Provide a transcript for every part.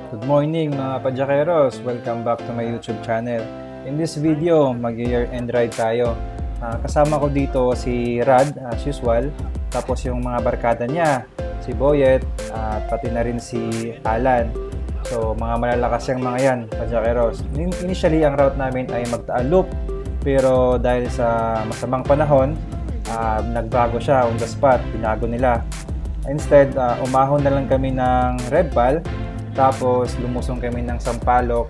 Good morning mga padyakeros! Welcome back to my YouTube channel. In this video, mag-year-end ride tayo. Kasama ko dito si Rad, as usual. Tapos yung mga barkada niya, si Boyet, at pati na rin si Alan. So mga malalakas yung mga yan, padyakeros. Initially, ang route namin ay Magtaan-Loop. Pero dahil sa masamang panahon, nagbago siya on the spot, pinago nila. Instead, umahon na lang kami ng Rebpal. Tapos lumusong kami ng Sampaloc,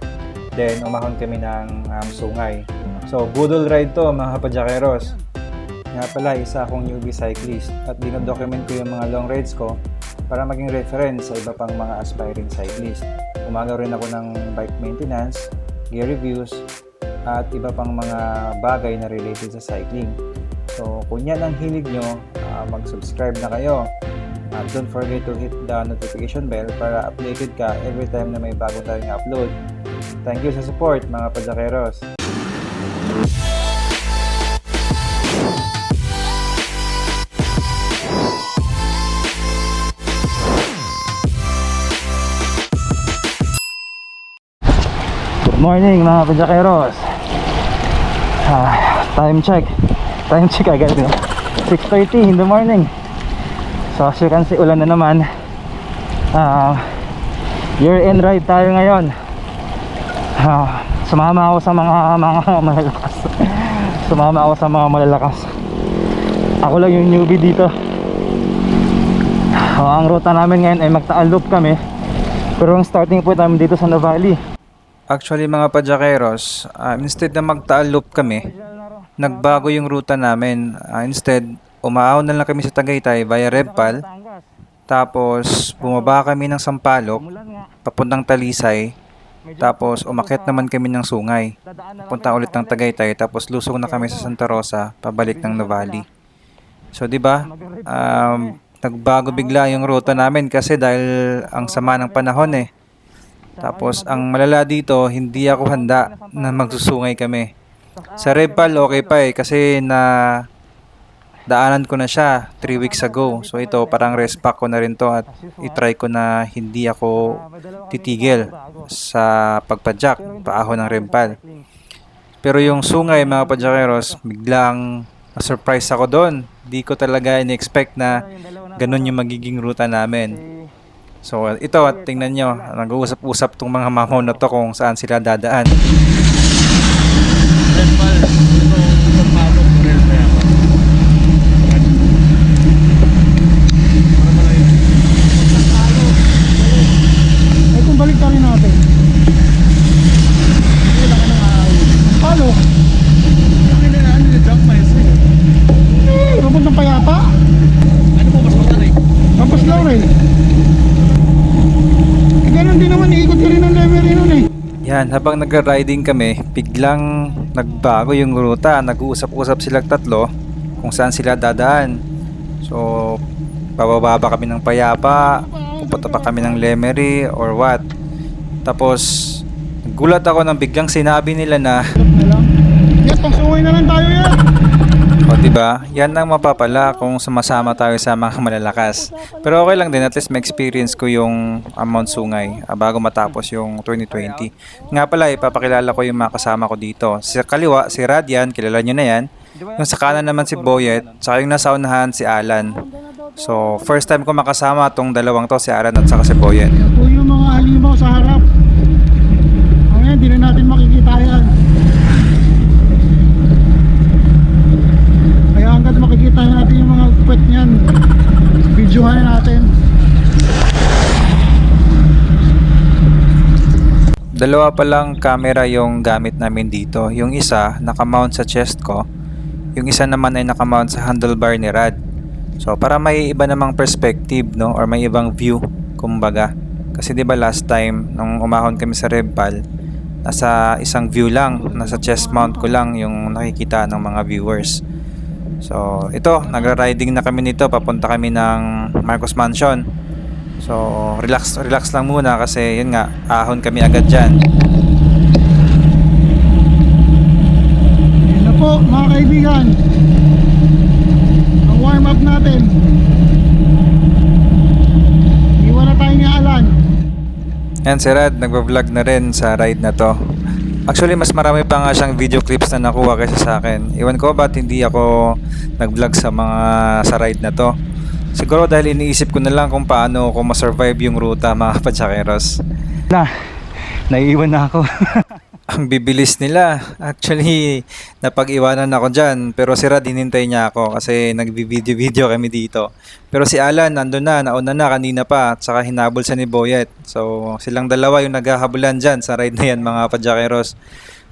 then umahon kami ng Sungay. So budol ride to mga padyakeros. Nga pala, isa akong newbie cyclist at dinodocument ko yung mga long rides ko para maging reference sa iba pang mga aspiring cyclist. Umagaw rin ako ng bike maintenance, gear reviews, at iba pang mga bagay na related sa cycling. So kung yan ang hilig nyo, mag-subscribe na kayo. Don't forget to hit the notification bell para updated ka every time na may bago tayong upload. Thank you sa support mga padyakeros. Good morning mga padyakeros. Time check agad, 6:30 in the morning. So as you can see, ulan na naman. Year-end ride tayo ngayon. Sumama ako sa mga malalakas. Sumama ako sa mga malalakas. Ako lang yung newbie dito. Ang ruta namin ngayon ay Magtaan-Loop kami. Pero ang starting point namin dito sa Nuvali. Actually mga padyakeros, instead na Magtaan-Loop kami, nagbago yung ruta namin. Instead, umaahon na lang kami sa Tagaytay via Rebpal. Tapos bumaba kami ng Sampaloc papuntang Talisay. Tapos umakyat naman kami ng Sungay papunta ulit ng Tagaytay. Tapos lusong na kami sa Santa Rosa pabalik ng Nuvali. So 'di ba? Nagbago bigla yung ruta namin kasi dahil ang sama ng panahon eh. Tapos ang malala dito, hindi ako handa na magsusungay kami. Sa Rebpal okay pa eh kasi daanan ko na siya 3 weeks ago. So ito parang rest pack ko na rin to at itry ko na hindi ako titigil sa pagpadyak paahon ng Rebpal. Pero yung Sungay mga padyakeros, biglang na-surprise ako doon. Di ko talaga in-expect na ganun yung magiging ruta namin. So ito at tingnan nyo, nag-uusap-usap tong mga mamaw na to kung saan sila dadaan. Balik ka rin natin. Wala ka nang aawin. Paano? Ang hindi na jump miles eh. Robot ng payapa? Ano po mas matarik? Tapos lang rin. Ganun din naman, iikot ka rin ng lemery nun eh. Yan, habang nagra-riding kami, biglang nagbago yung ruta. Nag-uusap-usap silang tatlo kung saan sila dadaan. So, bababa kami ng payapa, pupunta pa kami ng Lemery or what. Tapos gulat ako nang biglang sinabi nila na Yes, pang-suway na lang tayo yan. o diba, yan ang mapapala kung sumasama tayo sa mga malalakas. Pero okay lang din, at least ma-experience ko yung Mount Sungay bago matapos yung 2020. Nga pala, ipapakilala ko yung mga kasama ko dito. Sa kaliwa, si Radian, kilala nyo na yan. Yung sa kanan naman si Boyet, saka yung nasa unahan si Alan. So, first time ko makasama tong dalawang to, si Alan at saka si Boyet. Ito yung mga halimaw sa harap. Ngayon, di na natin makikita yan. Kaya hanggat makikita natin yung mga puwet niyan, videohan natin. Dalawa pa lang camera yung gamit namin dito. Yung isa nakamount sa chest ko, yung isa naman ay nakamount sa handlebar ni Rad. So para may iba namang perspective, no, or may ibang view kumbaga. Kasi 'di ba last time nung umahon kami sa Rebpal, nasa isang view lang, nasa chest mount ko lang yung nakikita ng mga viewers. So ito, nagra-riding na kami nito, papunta kami ng Marcos Mansion. So relax lang muna kasi yun nga, ahon kami agad diyan. Yan na po mga kaibigan, ang warm up natin. Iwan na tayo ni Alan. Yan si Rad, nagbablog na rin sa ride na to. Actually, mas marami pa nga siyang video clips na nakuha kaysa sa akin. Iwan ko ba't hindi ako nag-vlog sa ride na to. Siguro dahil iniisip ko na lang kung paano ko ma-survive yung ruta, mga Padyakeros. Naiiwan na ako. Ang bibilis nila. Actually, napag-iwanan ako dyan. Pero si Rad, hinintay niya ako kasi nagbi-video kami dito. Pero si Alan, nandun na, nauna na, kanina pa. At saka hinabol siya ni Boyet. So, silang dalawa yung naghahabulan dyan sa ride na yan, mga Padyakeros.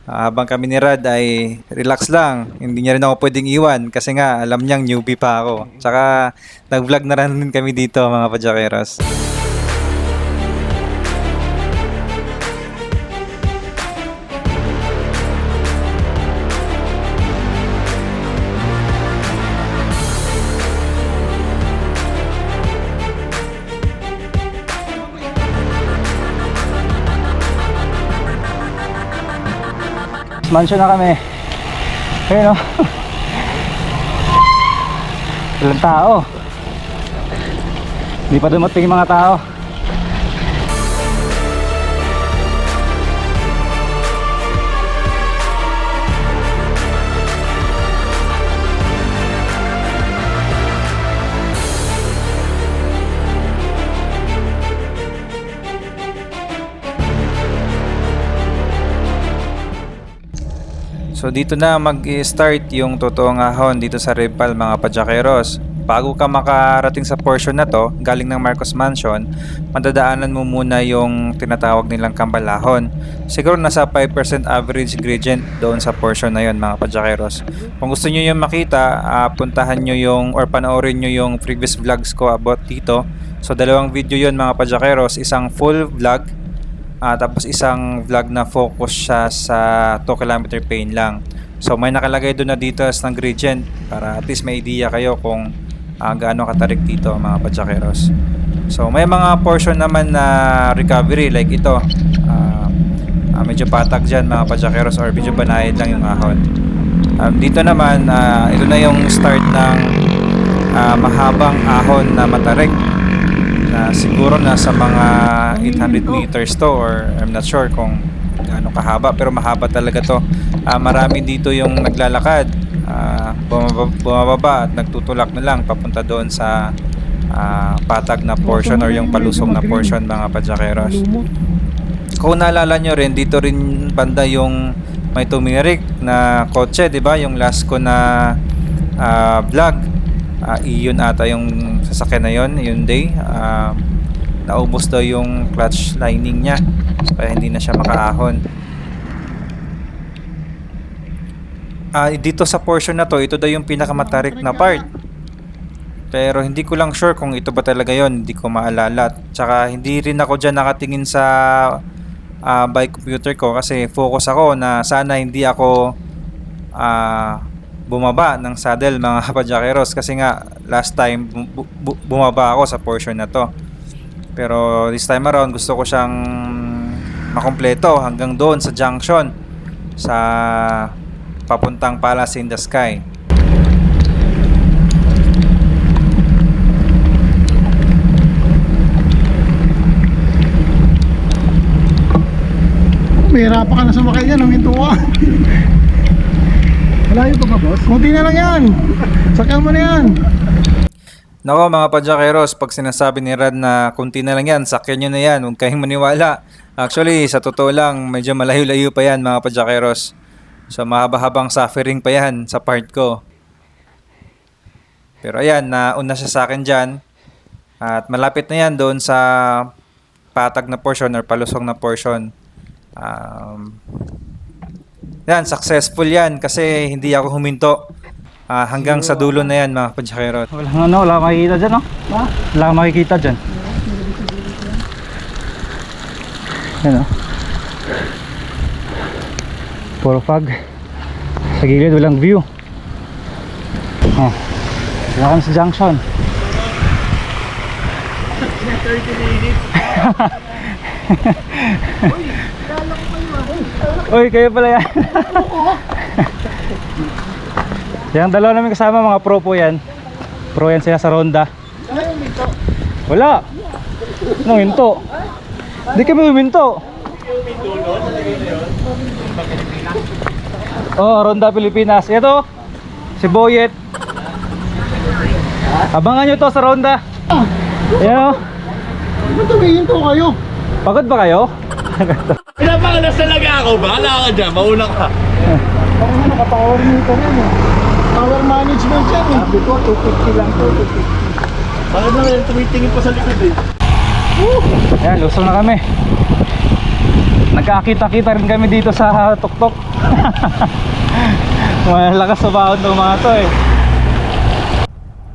Habang kami ni Rad ay relax lang. Hindi niya rin ako pwedeng iwan kasi nga alam niyang newbie pa ako. Tsaka nag-vlog na rin kami dito, mga Padyakeros. Mansion na kami. Ayun o. Ilang tao. Hindi pa dumating yung mga tao. So dito na mag-start yung totoong ahon dito sa Rebpal, mga Padyakeros. Bago ka makarating sa portion na to, galing ng Marcos Mansion, madadaanan mo muna yung tinatawag nilang Kambalahon. Siguro nasa 5% average gradient doon sa portion na yon, mga Padyakeros. Kung gusto nyo yung makita, puntahan nyo yung or panoorin nyo yung previous vlogs ko about dito. So dalawang video yon, mga Padyakeros, isang full vlog tapos isang vlog na focus siya sa 2 km pain lang. So may nakalagay doon na details ng gradient para at least may idea kayo kung gaano katarik dito, mga Padyakeros. So may mga portion naman na recovery like ito. Medyo patag dyan, mga Padyakeros, or medyo banayad lang yung ahon. Dito naman ito na yung start ng mahabang ahon na matarik. Siguro nasa mga 800 meters to, or I'm not sure kung gaano kahaba, pero mahaba talaga to. Marami dito yung naglalakad, bumababa at nagtutulak na lang papunta doon sa patag na portion or yung palusong na portion, mga Padyakeros. Kung naalala nyo rin, dito rin banda yung may tumirik na kotse, di ba? Yung last ko na vlog. Iyon ata yung sasakyan na yon, Hyundai. Naubos daw yung clutch lining niya, kaya hindi na siya makaahon. Dito sa portion na to, ito daw yung pinakamatarik na part. Pero hindi ko lang sure kung ito ba talaga yon, hindi ko maalala. Tsaka hindi rin ako dyan nakatingin sa bike computer ko kasi focus ako na sana hindi ako bumaba ng saddle, mga Padyakeros, kasi nga last time bumaba ako sa portion na to. Pero this time around gusto ko siyang makompleto hanggang doon sa junction sa papuntang Palace in the Sky. Mahirapan ka na sumakay yan, humintuan. Malayo pa ba, boss? Kunti na lang yan. Sakyan mo na yan. Nako, mga Padyakeros, pag sinasabi ni Rad na kunti na lang yan, sakyan nyo na yan, huwag kayong maniwala. Actually, sa totoo lang, medyo malayo-layo pa yan, mga Padyakeros. So mahaba-habang suffering pa yan sa part ko. Pero ayan, nauna siya sa akin dyan. At malapit na yan doon sa patag na portion or palusong na portion. Yan, successful yan kasi hindi ako huminto. Hanggang sa dulo na yan, mga Padyakeros. Wala makikita dyan, no? Wala makikita dyan. Yan, no? Puro fog. Sa gilid, walang view. Wala kami sa junction. 30 minutes. Uy, kayo pala yan. Yung dalawa namin kasama, mga pro po yan. Pro yan sila sa ronda. Wala. Anong hinto? Hindi kami huminto. Oh, Ronda Pilipinas. Ito, si Boyet. Abangan nyo to sa Ronda. Ayan o. Ba't tumihinto kayo? Pagod ba kayo? Pinapakalas talaga ako. Bahala ka dyan. Mauna ka. Parang nakapower nito yan eh. Power management yan eh. Sabi ko, 250 lang to, 250. Bakit naman tumitingin pa sa likod eh? Ayan, lusong na kami. Nagkakita-kita rin kami dito sa tuktok. Malakas sa baon ng mga to eh.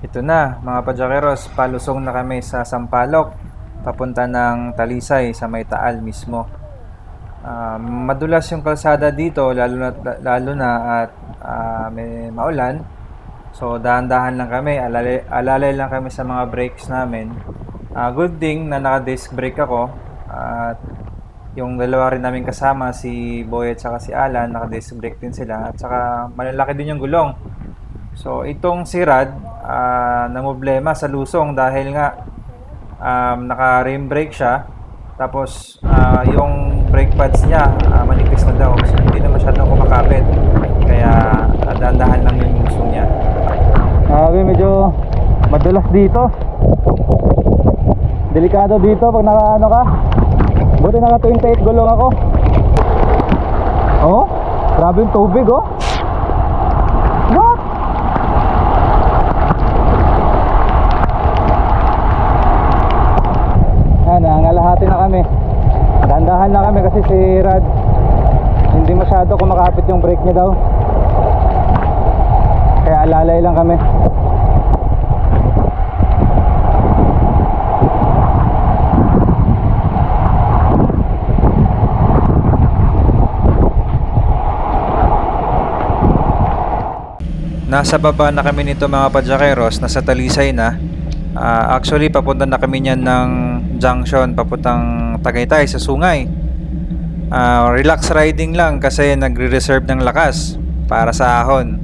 Ito na mga Padyakeros, palusong na kami sa Sampaloc, papunta ng Talisay sa may Taal mismo. Madulas yung kalsada dito, lalo na at may maulan. So dahan-dahan lang kami, alalay lang kami sa mga brakes namin. Good thing na naka-disc brake ako at yung dalawa rin namin kasama, si Boy at saka si Alan, naka-disc brake din sila at saka malalaki din yung gulong. So itong si Rad, namproblema sa lusong dahil nga naka-rim brake siya. Tapos yung brake pads niya manipis na daw, so hindi na masyadong kumakapit. Kaya dahan-dahan lang yung lusong niya. Medyo madulas dito. Delikado dito pag naka-ano ka. Buti naka 28 gulong ako. Oh, grabe yung tubig oh. What? Nangalahati na kami. Dandahan na kami kasi si Rad hindi masyado kumakapit yung brake niya daw. Kaya alalay lang kami. Nasa baba na kami nito mga Padyakeros, nasa Talisay na. Actually papunta na kami niyan ng junction papuntang Tagaytay sa Sungay. Relax riding lang kasi nagre-reserve ng lakas para sa ahon.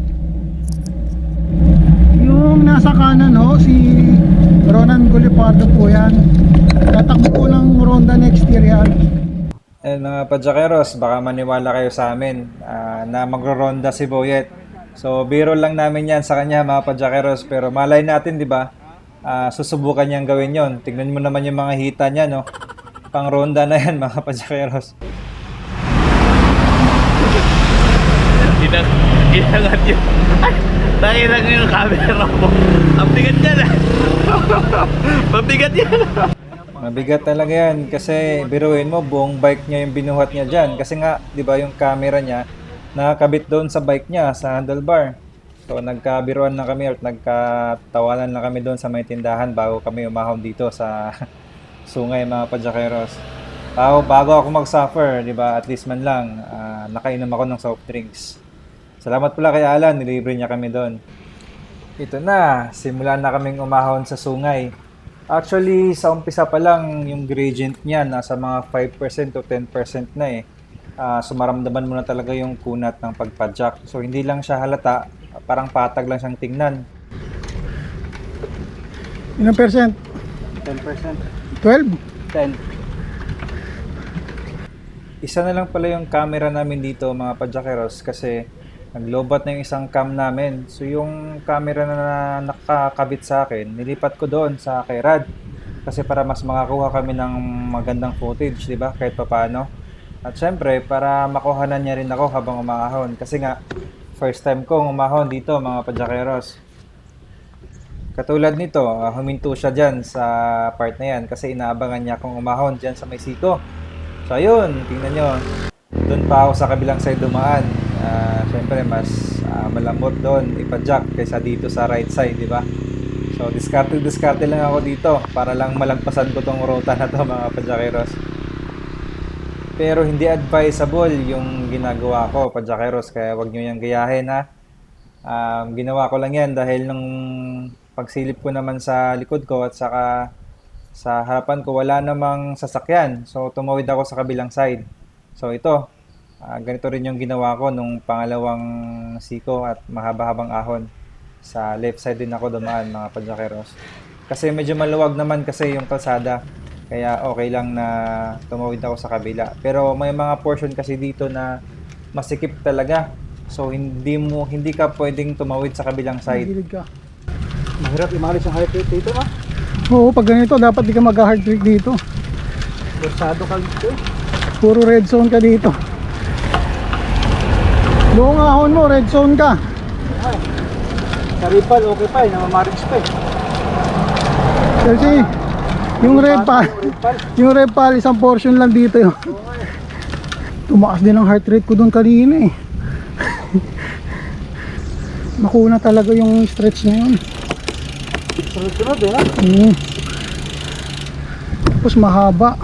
Yung nasa kanan ho, si Ronan Gulipardo po yan. Tatakbo po ng Ronda next year yan. And mga Padyakeros, baka maniwala kayo sa amin na magro-ronda si Boyet. So biro lang namin yan sa kanya mga Padyakeros, pero malay natin, di ba? Susubukan niyang gawin yon. Tignan mo naman yung mga hita niya, no? Pang ronda na yan mga Padyakeros. Inangat yun. Ay, lang yung camera mo. Ang bigat yan ah. Mabigat yan. Mabigat talaga yan kasi biruin mo, buong bike niya yung binuhat niya dyan. Kasi nga, di ba yung camera niya nakakabit doon sa bike niya, sa handlebar. So nagkabiruan na kami at nagkatawanan na kami doon sa may tindahan bago kami umahon dito sa Sungay mga Padyakeros. Bago ako mag-suffer, di ba, at least man lang nakainom ako ng soft drinks. Salamat pala kay Alan, nilibre niya kami doon. Ito na, simula na kaming umahon sa Sungay. Actually, sa umpisa pa lang, yung gradient niya nasa mga 5% to 10% na eh. So maramdaman mo na talaga yung kunat ng pagpadyak. So hindi lang siya halata, parang patag lang siyang tingnan. Ilang percent? 10%. 12? 10. Isa na lang pala yung camera namin dito mga Padyakeros kasi naglobat na yung isang cam namin. So yung camera na nakakabit sa akin, nilipat ko doon sa kay Rad. Kasi para mas makakuha kami ng magandang footage, di ba? Kahit papaano. At syempre, para makuhanan niya rin ako habang umahon. Kasi nga, first time kong umahon dito mga Padyakeros. Katulad nito, huminto siya dyan sa part na yan kasi inaabangan niya akong umahon dyan sa may siko. So ayun, tingnan nyo. Doon pa ako sa kabilang side dumaan. Syempre, mas malambot doon ipadyak kaysa dito sa right side, di ba? So diskarte lang ako dito para lang malagpasan ko tong ruta na to mga Padyakeros. Pero hindi advisable yung ginagawa ko, Padyakeros, kaya wag nyo yung gayahin ha. Ginawa ko lang yan dahil nung pagsilip ko naman sa likod ko at saka sa harapan ko wala namang sasakyan. So tumawid ako sa kabilang side. So ito, ganito rin yung ginawa ko nung pangalawang siko at mahaba-habang ahon. Sa left side din ako dumaan mga Padyakeros. Kasi medyo maluwag naman kasi yung kalsada. Kaya okay lang na tumawid ako sa kabila. Pero may mga portion kasi dito na masikip talaga. So hindi ka pwedeng tumawid sa kabilang side. Gilid ka. Mahirap imalis yung heart rate dito, no? Oo, pag ganito, dapat di ka mag-hard trick dito. Versado ka dito. Puro red zone ka dito. Buong ahon mo, red zone ka. Sa Ripal, okay pa eh. Namamarins pa eh. Kasi yung red pal, isang portion lang dito yun. Tumaas din ang heart rate ko doon kanina eh. Makuna talaga yung stretch na yun. Sunod-sunod eh, no? Tapos mahaba.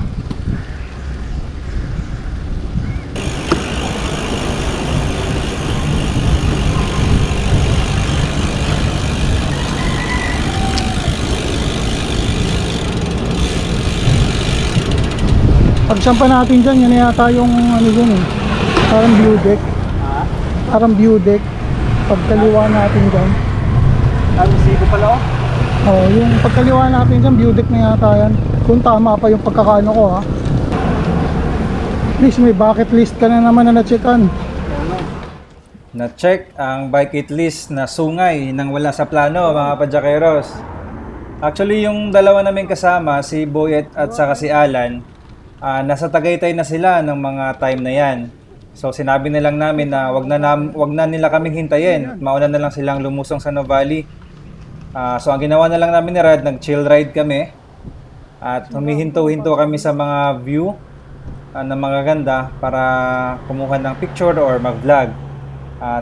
Pagsampa natin dyan, yan yata yung ano dyan eh. Parang view deck. Parang view deck. Pagkaliwa natin dyan. Ang siko pala, oh. Oh, yung pagkaliwa natin dyan, view deck na yata yan. Kung tama pa yung pagkakaano ko ha. At least may bucket list ka na naman na na-checkan. Na-check ang bucket list na sungay nang wala sa plano, mga padyakeros. Actually, yung dalawa namin kasama, si Boyet at saka si Alan, nasa Tagaytay na sila ng mga time na yan. So sinabi na lang namin na wag na nila kaming hintayin. Mauna na lang silang lumusong sa Novali. So ang ginawa na lang namin ni Rad, nag-chill ride kami. At humihinto-hinto kami sa mga view na mga ganda para kumuha ng picture or mag-vlog.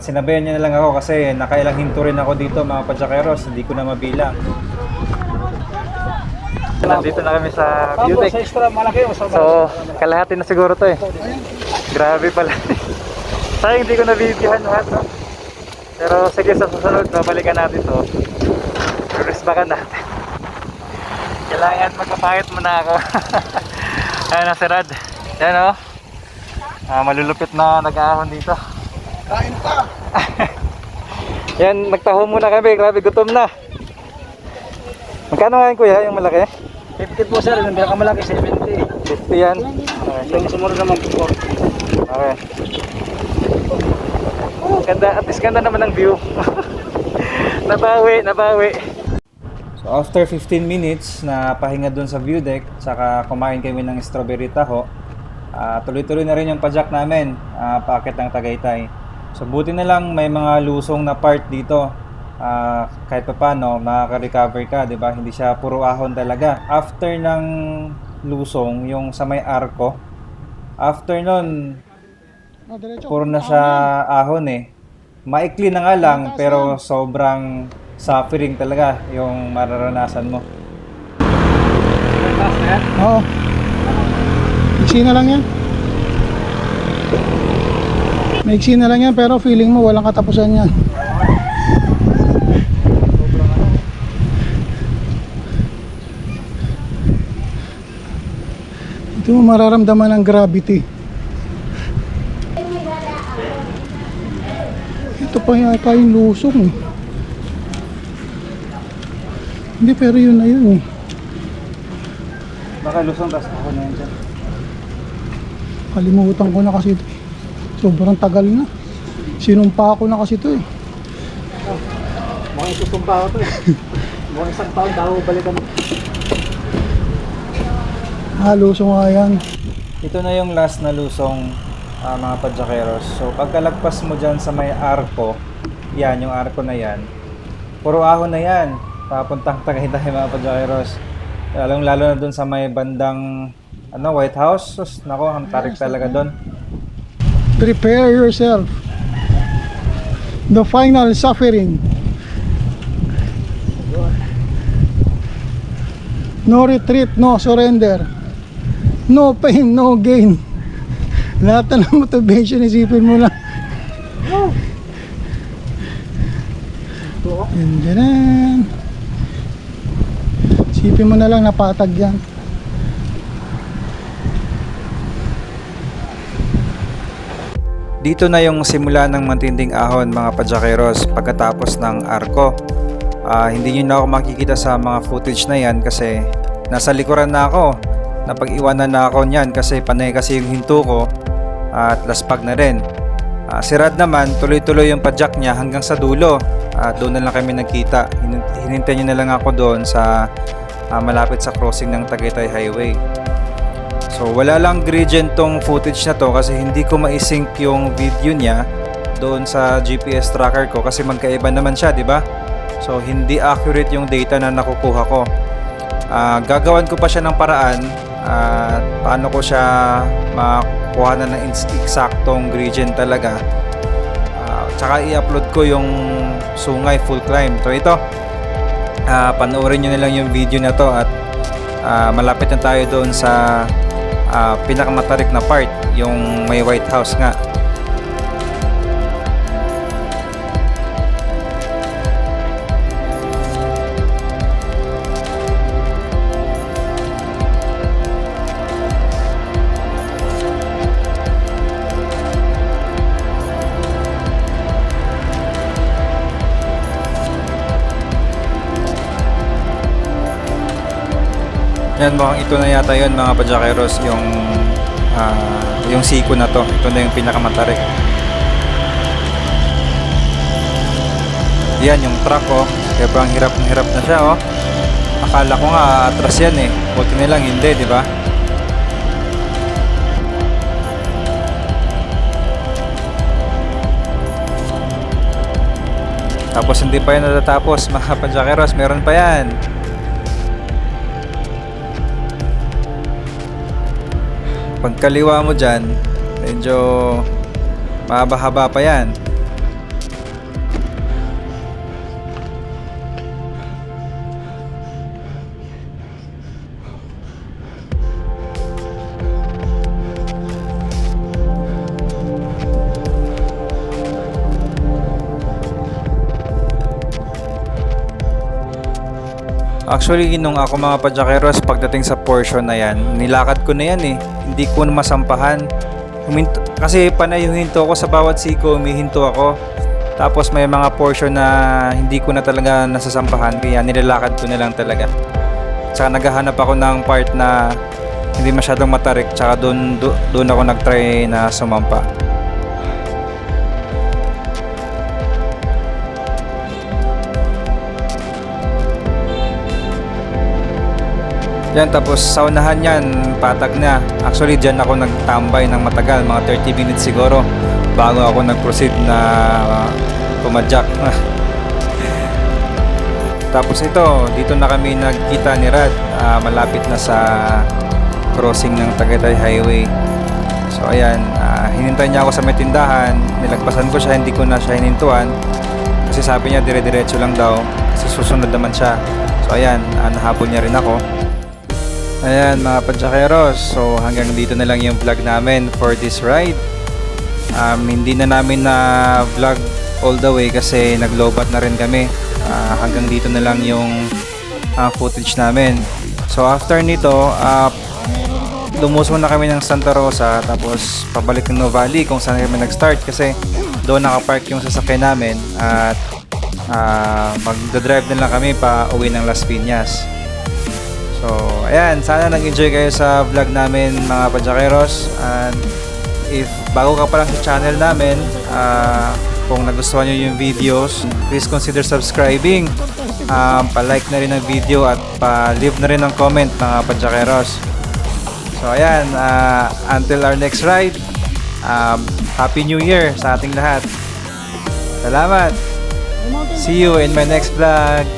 Sinabayan niya na lang ako kasi nakailang hinto rin ako dito, mga padyakeros. Hindi ko na mabilang. Nandito na kami sa view deck. So, kalahati na siguro to eh. Grabe pala. Sayang hindi ko na-videohan lahat, no? Pero sige, sa susunod, babalikan natin to. Resbakan natin. Kailangan magpapakit muna ako. Ayan na si Rad. Ayan o. Malulupit na nag-aahon dito. Kain pa! Yan, nagtaho muna kami. Grabe, gutom na. Magkano nga yun, kuya, yung malaki? 50 po sir, yung pinakamalaki 70. 50 yan. Okay. Yung sumunod naman po 40. Okay. Ganda, at least ganda naman ang view. Nabawi. So after 15 minutes na pahinga dun sa view deck, saka kumain kami ng strawberry taho, tuloy-tuloy na rin yung pajak namin, paakit ng Tagaytay. So buti na lang may mga lusong na part dito. Kahit pa paano, makaka-recover ka, di ba? Hindi siya puro ahon talaga. After ng lusong, yung sa may arko, after nun, puro na siya ahon eh. Maikli na nga lang, pero sobrang suffering talaga yung mararanasan mo. Oo. Maiksi na lang yan. Maiksi na lang yan, pero feeling mo walang katapusan yan. Ito mo mararamdaman ang gravity. Ito pa yata yung lusong eh. Hindi, pero yun na yun eh. Baka lusong, tas ako na yan dyan. Kalimutan ko na kasi ito eh. Sobrang tagal na. Sinumpa ko na kasi ito eh. Mukhang isusumpa ko to eh. Mukhang isang taon daw balikan. Lusong nga yan. Ito na yung last na lusong, mga padyakeros. So pagkalagpas mo dyan sa may arko, yan, yung arko na yan, puro ahon na yan. Papuntang Tagaytay, mga padyakeros. Lalo na dun sa may bandang White House. Sus, nako, ang tarik talaga dun. Prepare yourself. The final suffering. No retreat, no surrender. No pain, no gain. Lahat na ng motivation, isipin mo lang. Yan. Isipin mo na lang, napatag yan. Dito na yung simula ng matinding ahon, mga padyakeros, pagkatapos ng arko. Hindi nyo na ako makikita sa mga footage na yan kasi nasa likuran na ako. napag-iwanan na ako niyan kasi panay kasi yung hinto ko at laspag na rin. Si Rad naman, tuloy-tuloy yung padjak niya hanggang sa dulo. Doon na lang kami nagkita. Hinintay niya na lang ako doon sa malapit sa crossing ng Tagaytay Highway. So wala lang gradient tong footage na to kasi hindi ko ma-sync yung video niya doon sa GPS tracker ko kasi magkaiba naman siya, di ba? So hindi accurate yung data na nakukuha ko. Gagawan ko pa siya ng paraan paano ko siya makuha na ng eksaktong gradient talaga. Tsaka i-upload ko yung Sungay full climb. So ito, panoorin nyo na lang yung video na to at malapit na tayo doon sa pinakamatarik na part, yung may White House nga. Yan, mukhang ito na yata yun mga padyakeros, yung siko na to. Ito na yung pinakamatarik. Yan yung truck, oh. Sobrang hirap na siya, oh. Akala ko nga atras yan eh. Buti na lang hindi, di ba? Tapos hindi pa yan natatapos mga padyakeros, meron pa yan. Pagkaliwa mo dyan, medyo mahaba-haba pa yan. Actually, nung ako mga padyakeros, pagdating sa portion na yan, nilakad ko na yan eh. Hindi ko na masampahan. Kasi panay yung hinto ko sa bawat siko, humihinto ako. Tapos may mga portion na hindi ko na talaga nasasampahan, kaya nilalakad ko na lang talaga. Tsaka naghahanap ako ng part na hindi masyadong matarik, tsaka doon ako nagtry na sumampa. Yan, tapos sa unahan yan, patag na. Actually, dyan ako nagtambay ng matagal, mga 30 minutes siguro, bago ako nag-proceed na pumadyak. Tapos ito, dito na kami nagkita ni Rad, malapit na sa crossing ng Tagaytay Highway. So ayan, hinintay niya ako sa may tindahan, nilagpasan ko siya, hindi ko na siya hinintuan. Kasi sabi niya, dire-diretso lang daw, kasi susunod naman siya. So ayan, nahabol niya rin ako. Ayan mga padyakeros, so hanggang dito na lang yung vlog namin for this ride. Hindi na namin na vlog all the way kasi naglobat na rin kami. Hanggang dito na lang yung footage namin. So after nito, lumusong na kami ng Santa Rosa, tapos pabalik ng Nuvali kung saan kami nag-start kasi doon nakapark yung sasakyan namin at magdadrive na lang kami pa uwi ng Las Piñas. So, ayan, sana nag-enjoy kayo sa vlog namin mga padyakeros. And if bago ka pa lang sa channel namin, kung nagustuhan nyo yung videos, please consider subscribing. Pa-like na rin ang video at pa-leave na rin ng comment mga padyakeros. So, ayan, until our next ride, Happy New Year sa ating lahat. Salamat! See you in my next vlog!